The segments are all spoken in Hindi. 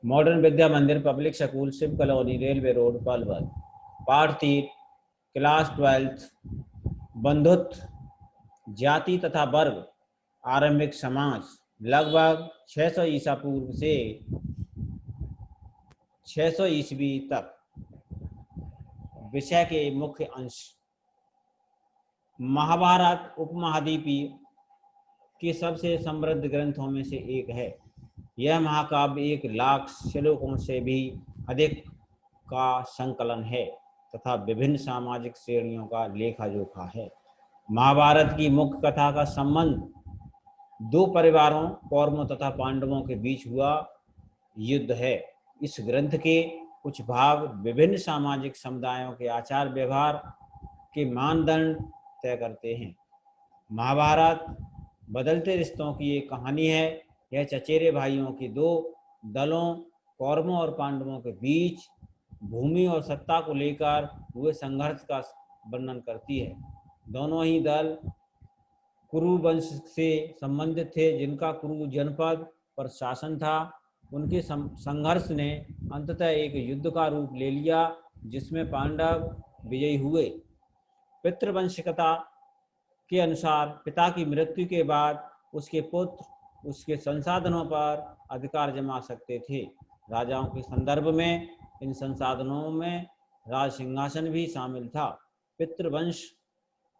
Modern Vidya Mandir public school, Shiv colony, railway road, Palwal. पाठ 3, क्लास 12, बंधुत्व, जाति तथा वर्ग, आरंभिक समाज, लगभग 600 ईसा पूर्व से 600 ईस्वी तक। विषय के मुख्य अंश। महाभारत उपमहाद्वीपीय के सबसे समृद्ध ग्रंथों में से एक है। यह महाकाव्य 1 लाख श्लोकों से भी अधिक का संकलन है तथा विभिन्न सामाजिक श्रेणियों का लेखा जोखा है। महाभारत की मुख्य कथा का संबंध 2 परिवारों कौरवों तथा पांडवों के बीच हुआ युद्ध है। इस ग्रंथ के कुछ भाग विभिन्न सामाजिक समुदायों के आचार व्यवहार के मानदंड तय करते हैं। महाभारत बदलते रिश्तों की एक कहानी है। यह चचेरे भाइयों के 2 दलों कौरवों और पांडवों के बीच भूमि और सत्ता को लेकर हुए संघर्ष का वर्णन करती है। दोनों ही दल कुरु वंश से संबंधित थे, जिनका कुरु जनपद पर शासन था। उनके संघर्ष ने अंततः एक युद्ध का रूप ले लिया, जिसमें पांडव विजयी हुए। पितृवंश कथा के अनुसार पिता की मृत्यु के बाद उसके पुत्र उसके संसाधनों पर अधिकार जमा सकते थे। राजाओं के संदर्भ में इन संसाधनों में राज सिंहासन भी शामिल था। पितृवंश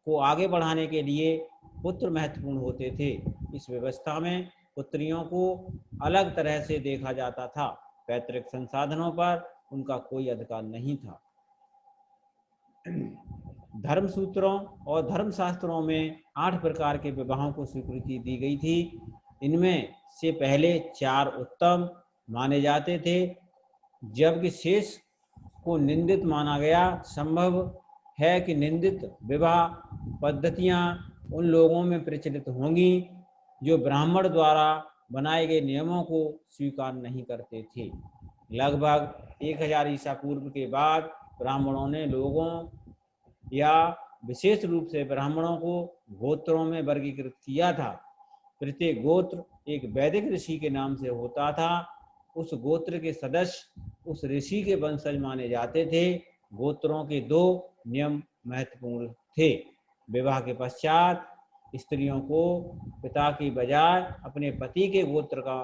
को आगे बढ़ाने के लिए पुत्र महत्वपूर्ण होते थे। इस व्यवस्था में पुत्रियों को अलग तरह से देखा जाता था। पैतृक संसाधनों पर उनका कोई अधिकार नहीं था। धर्मसूत्रों और धर्मशास्त्रों में 8 प्रकार के विवाहों को स्वीकृति दी गई थी। इनमें से पहले 4 उत्तम माने जाते थे, जबकि शेष को निंदित माना गया। संभव है कि निंदित विवाह पद्धतियां उन लोगों में प्रचलित होंगी जो ब्राह्मण द्वारा बनाए गए नियमों को स्वीकार नहीं करते थे। लगभग 1000 ईसा पूर्व के बाद ब्राह्मणों ने लोगों या विशेष रूप से ब्राह्मणों को गोत्रों में वर्गीकृत किया था। प्रत्येक गोत्र एक वैदिक ऋषि के नाम से होता था। उस गोत्र के सदस्य उस ऋषि के वंशज माने जाते थे। गोत्रों के 2 नियम महत्वपूर्ण थे। विवाह के पश्चात स्त्रियों को पिता की बजाय अपने पति के गोत्र का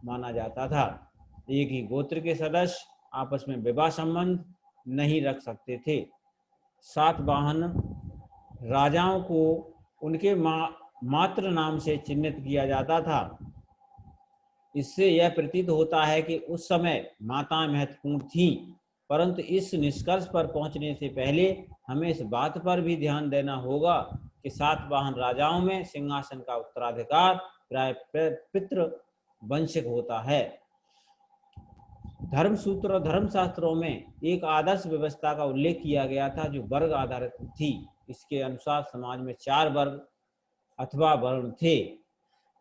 माना जाता था। एक ही गोत्र के सदस्य आपस में विवाह संबंध नहीं रख सकते थे। सातवाहन राजाओं को उनके मातृ नाम से चिन्हित किया जाता था। इससे यह प्रतीत होता है कि उस समय माताएं महत्वपूर्ण थीं, परंतु इस निष्कर्ष पर पहुंचने से पहले हमें इस बात पर भी ध्यान देना होगा कि सातवाहन राजाओं में सिंहासन का उत्तराधिकार प्राय पितृ वंशिक होता है। धर्मसूत्र और धर्मशास्त्रों में एक आदर्श व्यवस्था का उल्लेख किया गया था जो वर्ग आधारित थी। इसके अनुसार समाज में 4 वर्ग अथवा वर्ण थे।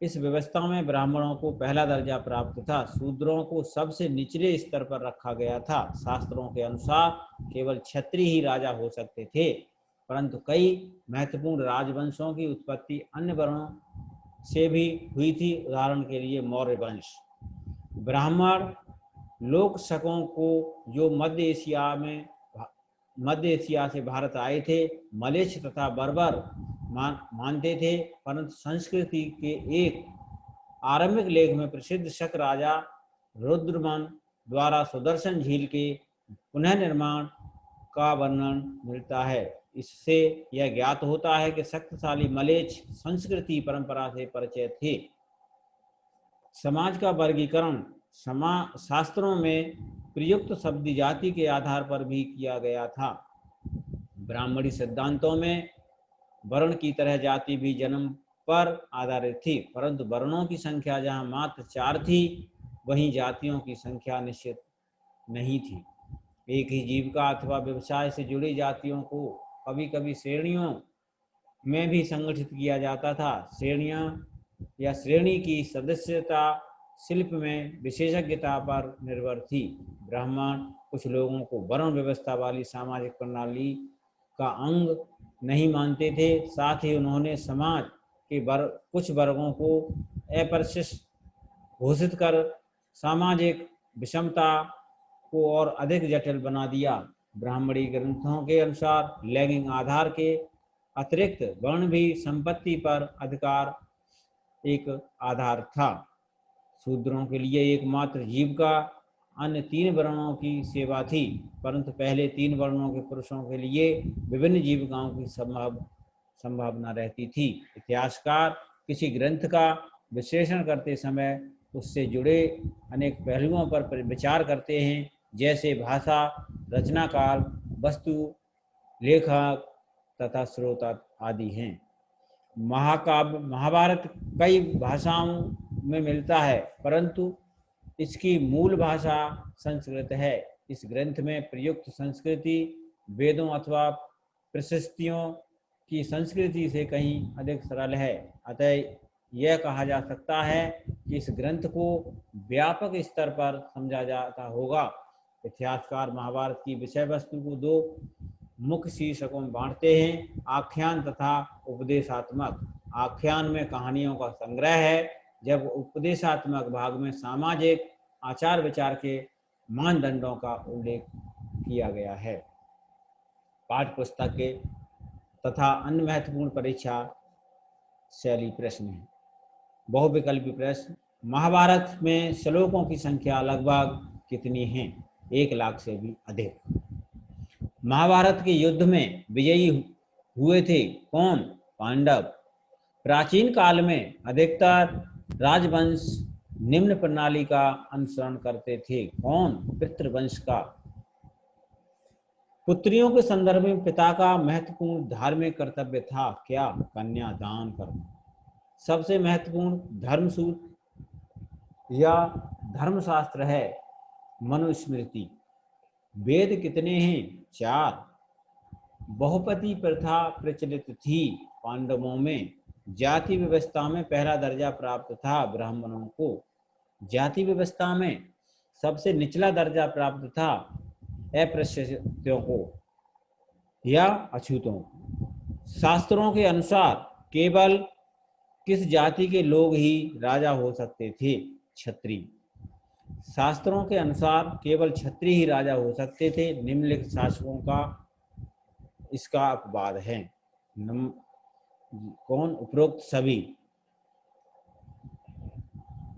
इस व्यवस्था में ब्राह्मणों को पहला दर्जा प्राप्त था। शूद्रों को सबसे निचले स्तर पर रखा गया था। शास्त्रों के अनुसार केवल क्षत्रिय ही राजा हो सकते थे, परंतु कई महत्वपूर्ण राजवंशों की उत्पत्ति अन्य वर्णों से भी हुई थी। उदाहरण के लिए मौर्य वंश। ब्राह्मण लोक शकों को जो मध्य एशिया से भारत आए थे, मलेच्छ तथा बर्बर मानते थे, परंतु संस्कृति के एक आरंभिक लेख में प्रसिद्ध शक राजा रुद्रमन द्वारा सुदर्शन झील के पुनः निर्माण का वर्णन मिलता है। इससे यह ज्ञात होता है कि शक्तिशाली मलेच्छ संस्कृति परंपरा से परिचित थे। समाज का वर्गीकरण शास्त्रों में प्रयुक्त शब्द जाति के आधार पर भी किया गया था। ब्राह्मणी सिद्धांतों में वर्ण की तरह जाति भी जन्म पर आधारित थी, परंतु वर्णों की संख्या जहां मात्र 4 थी, वहीं जातियों की संख्या निश्चित नहीं थी। एक ही जीविका अथवा व्यवसाय से जुड़ी जातियों को कभी कभी श्रेणियों में भी संगठित किया जाता था। श्रेणियां या श्रेणी की सदस्यता शिल्प में विशेषज्ञता पर निर्भर थी। ब्राह्मण कुछ लोगों को वर्ण व्यवस्था वाली सामाजिक प्रणाली का अंग नहीं मानते थे। साथ ही उन्होंने समाज के कुछ वर्गों को अपरिशिष्ट घोषित कर सामाजिक विषमता को और अधिक जटिल बना दिया। ब्राह्मणी ग्रंथों के अनुसार लैंगिक आधार के अतिरिक्त वर्ण भी संपत्ति पर अधिकार एक आधार था। शूद्रों के लिए एकमात्र जीविका अन्य 3 वर्णों की सेवा थी, परंतु पहले 3 वर्णों के पुरुषों के लिए विभिन्न जीविकाओं की संभावना रहती थी। इतिहासकार किसी ग्रंथ का विश्लेषण करते समय उससे जुड़े अनेक पहलुओं पर विचार करते हैं, जैसे भाषा, रचनाकाल, वस्तु, लेखक तथा स्रोत आदि हैं। महाकाव्य महाभारत कई भाषाओं में मिलता है, परंतु इसकी मूल भाषा संस्कृत है। इस ग्रंथ में प्रयुक्त संस्कृति वेदों अथवा प्रशस्तियों की संस्कृति से कहीं अधिक सरल है। अतः यह कहा जा सकता है कि इस ग्रंथ को व्यापक स्तर पर समझा जाता होगा। इतिहासकार महाभारत की विषय वस्तु को 2 मुख्य शीर्षकों में बांटते हैं, आख्यान तथा उपदेशात्मक। आख्यान में कहानियों का संग्रह है, जब उपदेशात्मक भाग में सामाजिक आचार विचार के मानदंडों का उल्लेख किया गया है। पाठ्य पुस्तक के तथा अन्य महत्वपूर्ण परीक्षा शैली प्रश्न है। बहुविकल्पी प्रश्न, महाभारत में श्लोकों की संख्या लगभग कितनी है? 1 लाख से भी अधिक। महाभारत के युद्ध में विजयी हुए थे कौन? पांडव। प्राचीन काल में अधिकतर राजवंश निम्न प्रणाली का अनुसरण करते थे कौन? पितृवंश का। पुत्रियों के संदर्भ में पिता का महत्वपूर्ण धार्मिक कर्तव्य था क्या? कन्या दान करना। सबसे महत्वपूर्ण धर्मसूत्र या धर्मशास्त्र है मनुस्मृति। वेद कितने हैं? 4। बहुपति प्रथा प्रचलित थी पांडवों में। जाति व्यवस्था में पहला दर्जा प्राप्त था ब्राह्मणों को। जाति व्यवस्था में सबसे निचला दर्जा प्राप्त था अस्पृश्यों को या अछूतों को। शास्त्रों के अनुसार केवल किस जाति के लोग ही राजा हो सकते थे? क्षत्रिय। शास्त्रों के अनुसार केवल क्षत्रिय ही राजा हो सकते थे। निम्नलिखित शासकों का इसका अपवाद है। कौन? उपरोक्त सभी।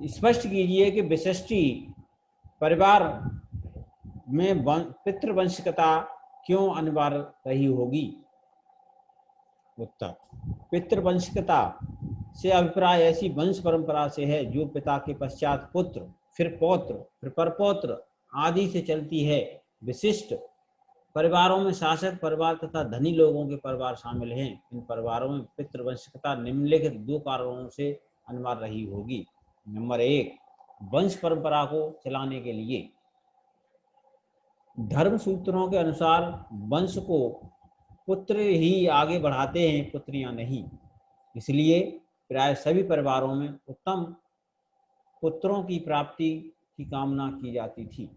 स्पष्ट कीजिए कि विशिष्टि परिवार में पितृवंशिकता क्यों अनिवार्य रही होगी? उत्तर, पितृवंशिकता से अभिप्राय ऐसी वंश परंपरा से है जो पिता के पश्चात पुत्र, फिर पौत्र, फिर परपौत्र आदि से चलती है। विशिष्ट परिवारों में शासक परिवार तथा धनी लोगों के परिवार शामिल हैं। इन परिवारों में पितृवंशिकता निम्नलिखित 2 कारणों से अनिवार्य रही होगी। नंबर 1, वंश परंपरा को चलाने के लिए। धर्म सूत्रों के अनुसार वंश को पुत्र ही आगे बढ़ाते हैं, पुत्रियां नहीं। इसलिए प्राय सभी परिवारों में उत्तम पुत्रों की प्राप्ति की कामना की जाती थी।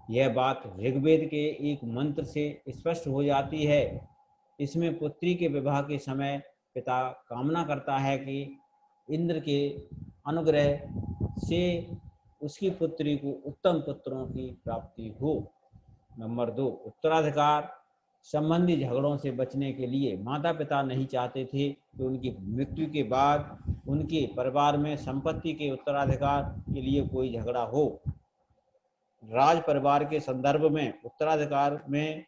यह बात ऋग्वेद के एक मंत्र से स्पष्ट हो जाती है। इसमें पुत्री के विवाह के समय पिता कामना करता है कि इंद्र के अनुग्रह से उसकी पुत्री को उत्तम पुत्रों की प्राप्ति हो। नंबर 2, उत्तराधिकार संबंधी झगड़ों से बचने के लिए माता पिता नहीं चाहते थे कि उनकी मृत्यु के बाद उनके परिवार में संपत्ति के उत्तराधिकार के लिए कोई झगड़ा हो। राज परिवार के संदर्भ में उत्तराधिकार में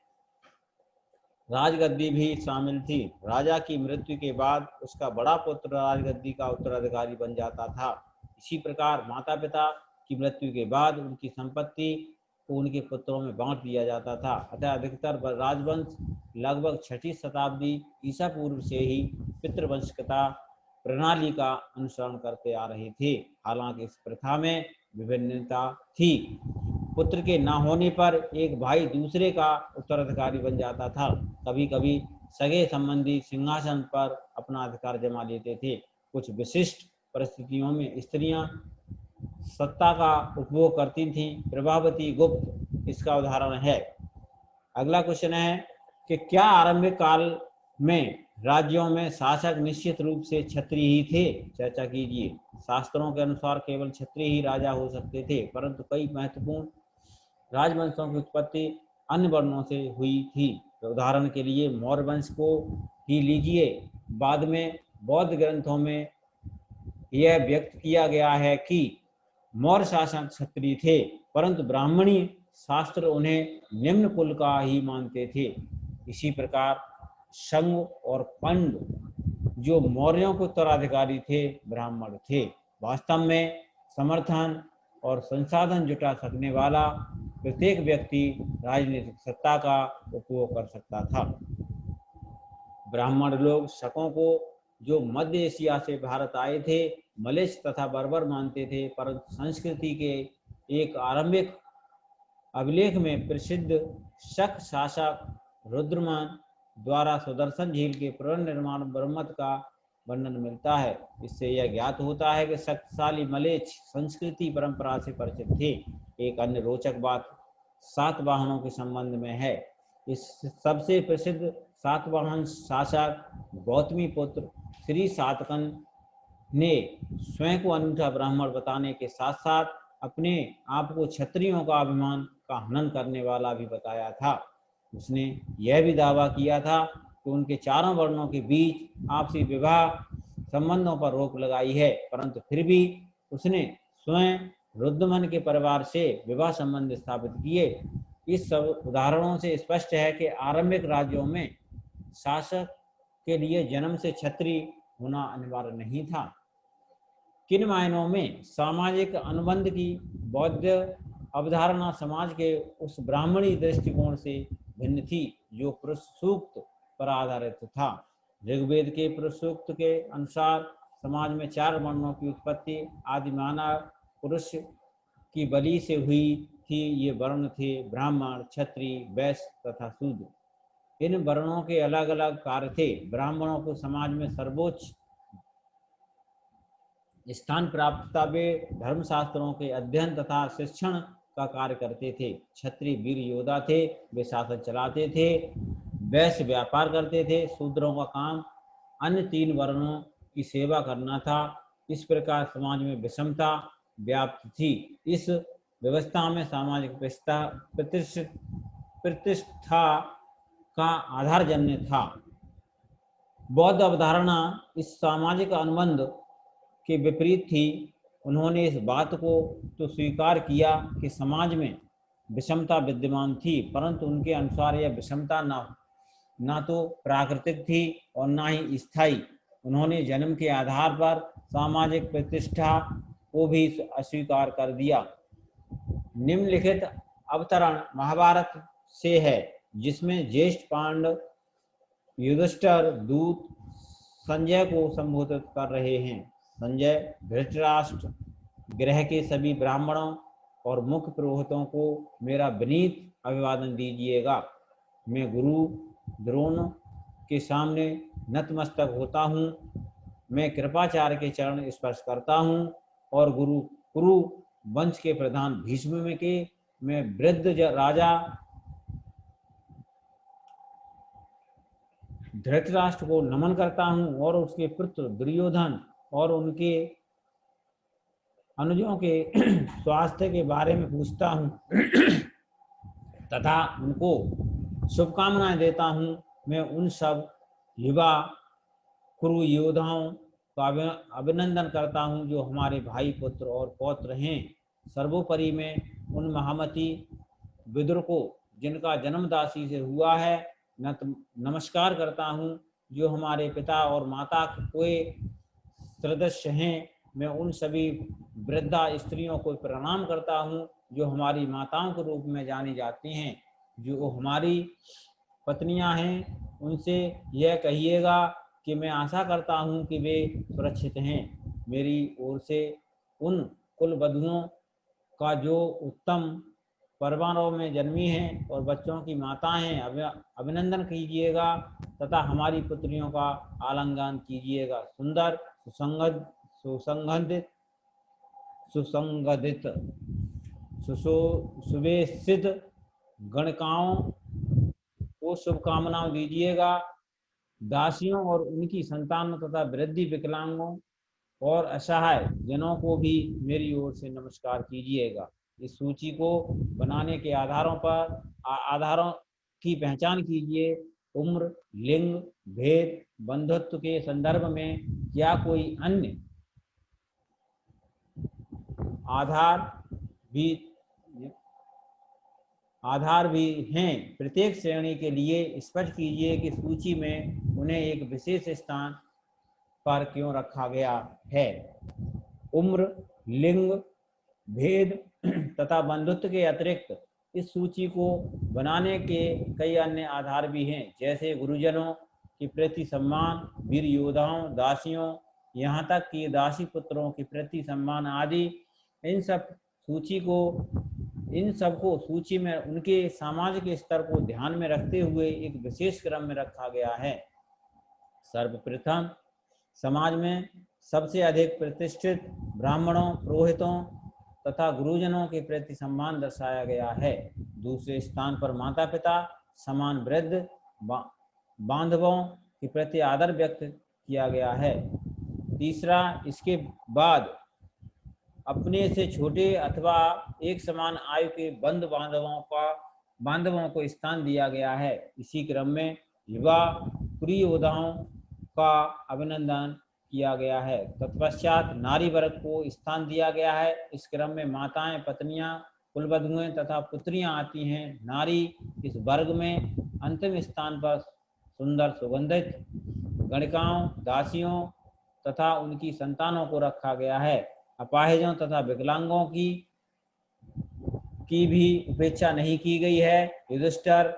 राजगद्दी भी शामिल थी। राजा की मृत्यु के बाद उसका बड़ा पुत्र राजगद्दी का उत्तराधिकारी बन जाता था। इसी प्रकार माता पिता की मृत्यु के बाद उनकी संपत्ति को उनके पुत्रों में बांट दिया जाता था। अतः अधिकतर राजवंश लगभग 6वीं शताब्दी ईसा पूर्व से ही पितृवंशिकता प्रणाली का अनुसरण करते आ रहे थे। हालांकि इस प्रथा में विभिन्नता थी। पुत्र के न होने पर एक भाई दूसरे का उत्तराधिकारी बन जाता था। कभी कभी सगे संबंधी सिंहासन पर अपना अधिकार जमा लेते थे। कुछ विशिष्ट परिस्थितियों में स्त्रियां सत्ता का उपभोग करती थीं। प्रभावती गुप्त इसका उदाहरण है। अगला क्वेश्चन है कि क्या आरंभिक काल में राज्यों में शासक निश्चित रूप से क्षत्रिय ही थे। चर्चा कीजिए। शास्त्रों के अनुसार केवल क्षत्रिय ही राजा हो सकते थे, परंतु कई महत्वपूर्ण राजवंशों की उत्पत्ति अन्य वर्णों से हुई थी। उदाहरण के लिए मौर्य वंश को ही लीजिए। बाद में बौद्ध ग्रंथों में यह व्यक्त किया गया है कि मौर्य शासक क्षत्रिय थे, परंतु ब्राह्मणी शास्त्र उन्हें निम्न कुल का ही मानते थे। इसी प्रकार शंग और पंड जो मौर्यों के उत्तराधिकारी थे, ब्राह्मण थे। वास्तव में समर्थन और संसाधन जुटा सकने वाला प्रत्येक व्यक्ति राजनीतिक सत्ता का उपयोग कर सकता था। ब्राह्मण लोग शकों को, जो मध्य एशिया से भारत आए थे, मलेच्छ तथा बर्बर मानते थे, परंतु संस्कृति के एक आरंभिक अभिलेख में प्रसिद्ध शक शासक रुद्रमान द्वारा सुदर्शन झील के पुनर्निर्माण मरम्मत का वर्णन मिलता है। इससे यह ज्ञात होता है कि शक्तिशाली मलेच्छ संस्कृति परंपरा से परिचित थे। एक अन्य रोचक बात सातवाहनों के संबंध में है। इस सबसे प्रसिद्ध सातवाहन शासक गौतमी पुत्र श्री सातकन ने स्वयं को अनूठा ब्राह्मण बताने के साथ साथ अपने आप को क्षत्रियों का अभिमान का हनन करने वाला भी बताया था। उसने यह भी दावा किया था कि उनके चारों वर्णों के बीच आपसी विवाह संबंधों पर रोक लगाई है, परंतु फिर भी उसने स्वयं रुद्रमन के परिवार से विवाह संबंध स्थापित किए। इस सब उदाहरणों से स्पष्ट है कि आरंभिक राज्यों में शासक के लिए जन्म से क्षत्रिय होना अनिवार्य नहीं था। किन मायनों में सामाजिक अनुबंध की बौद्ध अवधारणा समाज के उस ब्राह्मणी दृष्टिकोण से भिन्न थी जो पुरुष सूक्त पर आधारित था। ऋग्वेद के पुरुष सूक्त के अनुसार समाज में 4 वर्णों की उत्पत्ति आदि मानव पुरुष की बलि से हुई थी। ये वर्ण थे ब्राह्मण, क्षत्रिय, वैश्य तथा शूद्र। इन वर्णों के अलग अलग कार्य थे। ब्राह्मणों को समाज में सर्वोच्च स्थान प्राप्त था। वे धर्मशास्त्रों के अध्ययन तथा शिक्षण का कार्य करते थे। क्षत्रिय वीर योद्धा थे, वे शासन चलाते थे। वैश्य व्यापार करते थे। शूद्रों का काम अन्य 3 वर्णों की सेवा करना था। इस प्रकार समाज में विषमता व्याप्त थी। इस व्यवस्था में सामाजिक प्रतिष्ठा का आधार जन्य था। बौद्ध अवधारणा इस सामाजिक अनुबंध के विपरीत थी। उन्होंने इस बात को तो स्वीकार किया कि समाज में विषमता विद्यमान थी, परंतु उनके अनुसार यह विषमता न तो प्राकृतिक थी और न ही स्थायी। उन्होंने जन्म के आधार पर सामाजिक प्रतिष्ठा को भी अस्वीकार कर दिया। निम्नलिखित अवतरण महाभारत से है, जिसमें ज्येष्ठ पांडव युधिष्ठिर दूत संजय को संबोधित कर रहे हैं। संजय, धृतराष्ट्र गृह के सभी ब्राह्मणों और मुख्य पुरोहितों को मेरा विनीत अभिवादन दीजिएगा। मैं गुरु द्रोण के सामने नतमस्तक होता हूँ। मैं कृपाचार्य के चरण स्पर्श करता हूँ और गुरु कुरु वंश के प्रधान भीष्म के मैं वृद्ध राजा धृतराष्ट्र को नमन करता हूँ और उसके पुत्र दुर्योधन और उनके अनुजों के स्वास्थ्य के बारे में पूछता हूँ तथा उनको शुभकामनाएं देता हूँ। मैं उन सब युवा कुरु योद्धाओं का अभिनंदन करता हूँ जो हमारे भाई, पुत्र और पौत्र हैं। सर्वोपरि में उन महामती विदुर को, जिनका जन्म दासी से हुआ है, नमस्कार करता हूँ, जो हमारे पिता और माता के सदस्य हैं। मैं उन सभी वृद्धा स्त्रियों को प्रणाम करता हूँ जो हमारी माताओं के रूप में जानी जाती हैं। जो हमारी पत्नियां हैं, उनसे यह कहिएगा कि मैं आशा करता हूँ कि वे सुरक्षित हैं। मेरी ओर से उन कुल वधुओं का जो उत्तम परिवारों में जन्मी हैं और बच्चों की माता हैं, अभिनंदन कीजिएगा तथा हमारी पुत्रियों का आलिंगन कीजिएगा। सुंदर, सुसंगठित, सुवेशित गणिकाओं को शुभकामनाएं दीजिएगा। दासियों और उनकी संतानों तथा वृद्धि विकलांगों और असहाय जनों को भी मेरी ओर से नमस्कार कीजिएगा। इस सूची को बनाने के आधारों की पहचान कीजिए। उम्र, लिंग, भेद, बंधुत्व के संदर्भ में क्या कोई अन्य आधार भी हैं। प्रत्येक श्रेणी के लिए स्पष्ट कीजिए कि सूची में उन्हें एक विशेष स्थान पर क्यों रखा गया है। उम्र, लिंग, भेद तथा बंधुत्व के अतिरिक्त इस सूची को बनाने के कई अन्य आधार भी हैं, जैसे गुरुजनों के प्रति सम्मान, वीर योद्धाओं, दासियों, यहाँ तक कि दासी पुत्रों के प्रति सम्मान आदि। इन सबको सूची में उनके सामाजिक स्तर को ध्यान में रखते हुए एक विशेष क्रम में रखा गया है। सर्वप्रथम समाज में सबसे अधिक प्रतिष्ठित ब्राह्मणों, पुरोहितों तथा गुरुजनों के प्रति सम्मान दर्शाया गया है। दूसरे स्थान पर माता पिता, समान वृद्ध बांधवों के प्रति आदर व्यक्त किया गया है। तीसरा, इसके बाद अपने से छोटे अथवा एक समान आयु के बांधवों को स्थान दिया गया है। इसी क्रम में युवा पुरोहितों का अभिनंदन किया गया है। तत्पश्चात नारी वर्ग को स्थान दिया गया है। इस क्रम में माताएं, पत्नियां, कुलवधुएं तथा पुत्रियां आती हैं। नारी इस वर्ग में अंतिम स्थान पर सुंदर सुगंधित गणिकाओं, दासियों तथा उनकी संतानों को रखा गया है। अपाहिजों तथा विकलांगों की भी उपेक्षा नहीं की गई है। युधिष्ठिर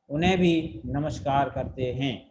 उन्हें भी नमस्कार करते हैं।